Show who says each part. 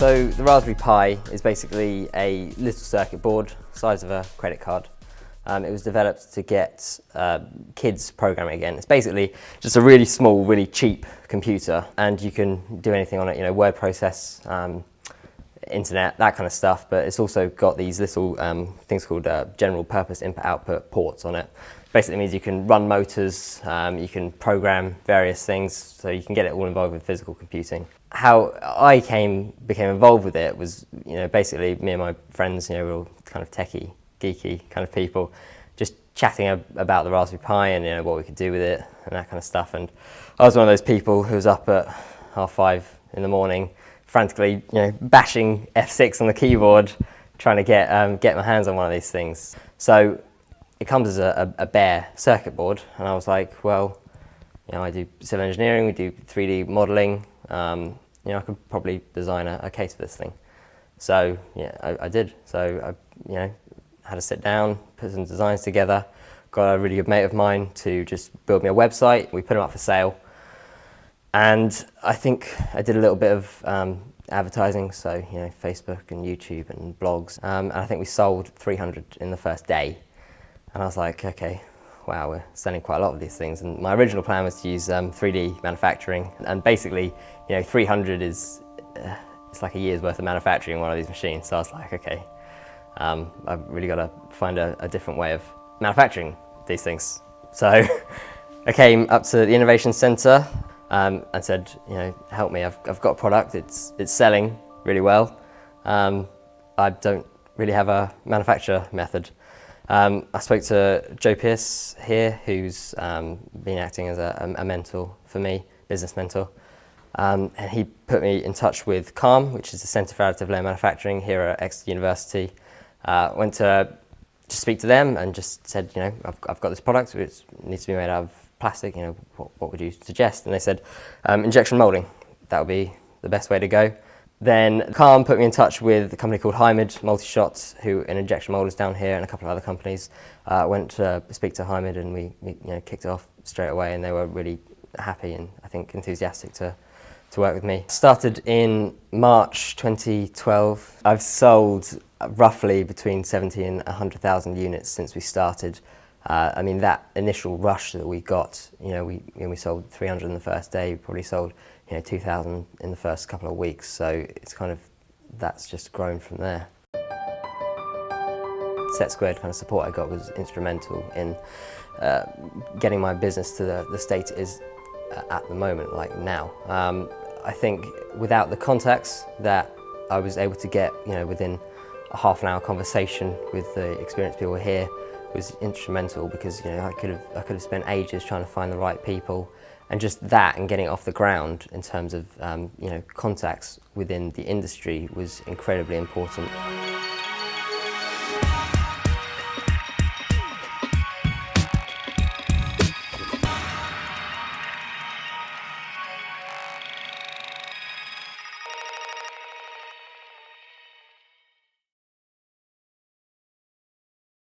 Speaker 1: So the Raspberry Pi is basically a little circuit board, size of a credit card. It was developed to get kids programming again. It's basically just a really small, really cheap computer, and you can do anything on it, you know, word process, internet, that kind of stuff, but it's also got these little things called general purpose input-output ports on it. Basically means you can run motors, you can program various things, so you can get it all involved with physical computing. How I became involved with it was, you know, basically me and my friends, you know, we're all kind of techie, geeky kind of people, just chatting about the Raspberry Pi and, you know, what we could do with it and that kind of stuff. And I was one of those people who was up at 5:30 in the morning, frantically, you know, bashing F6 on the keyboard, trying to get my hands on one of these things. So it comes as a bare circuit board, and I was like, well, you know, I do civil engineering, we do 3D modeling, you know, I could probably design a case for this thing. So yeah, I did. So I, you know, had to sit down, put some designs together, got a really good mate of mine to just build me a website. We put them up for sale. And I think I did a little bit of advertising, so, you know, Facebook and YouTube and blogs. And I think we sold 300 in the first day. And I was like, okay, wow, we're selling quite a lot of these things. And my original plan was to use 3D manufacturing. And basically, you know, 300 is, it's like a year's worth of manufacturing in one of these machines. So I was like, okay, I've really got to find a different way of manufacturing these things. So I came up to the Innovation Centre and said, you know, help me, I've got a product, it's selling really well. I don't really have a manufacture method. I spoke to Joe Pierce here, who's been acting as a mentor for me, business mentor. And he put me in touch with CALM, which is the Centre for Additive Layer Manufacturing here at Exeter University. Went to just speak to them and just said, you know, I've got this product, it needs to be made out of plastic, you know, what would you suggest? And they said, injection molding, that would be the best way to go. Then CALM put me in touch with a company called Hymid Multi-Shot, who are injection molders down here, and a couple of other companies. Went to speak to Hymid, and we you know, kicked it off straight away, and they were really happy and I think enthusiastic to work with me. Started in March 2012. I've sold roughly between 70 and 100,000 units since we started. I mean, that initial rush that we got, you know, we sold 300 in the first day, we probably sold, you know, 2,000 in the first couple of weeks. So it's kind of, that's just grown from there. Set Squared kind of support I got was instrumental in getting my business to the state it is at the moment, like now. I think without the contacts that I was able to get, you know, within a half-an-hour conversation with the experienced people here, was instrumental, because, you know, I could have spent ages trying to find the right people, and just that and getting it off the ground in terms of you know, contacts within the industry was incredibly important.